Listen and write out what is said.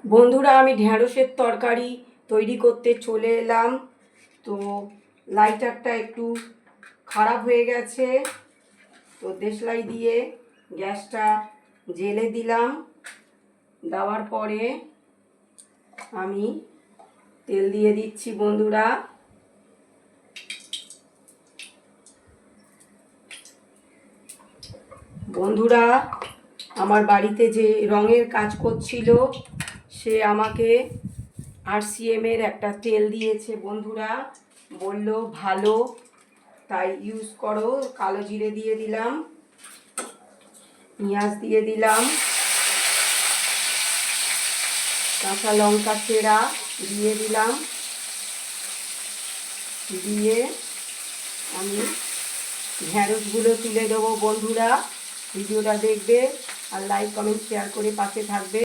বন্ধুরা, আমি ঢ্যাঁড়সের তরকারি তৈরি করতে চলে এলাম। তো লাইটারটা একটু খারাপ হয়ে গেছে, তো দেশলাই দিয়ে গ্যাসটা জ্বেলে দিলাম। দেওয়ার পরে আমি তেল দিয়ে দিচ্ছি বন্ধুরা। বন্ধুরা, আমার বাড়িতে যে রঙের কাজ করছিল সে আমাকে RCM-এর একটা তেল দিয়েছে বন্ধুরা, বলল ভালো, তাই ইউজ করো। কালো জিরে দিয়ে দিলাম, পেঁয়াজ দিয়ে দিলাম, কাঁচা লঙ্কা চেরা দিয়ে দিলাম। দিয়ে আমি ঢ্যাঁড়সগুলো তুলে দেবো বন্ধুরা। ভিডিওটা দেখবে আর লাইক কমেন্ট শেয়ার করে পাশে থাকবে।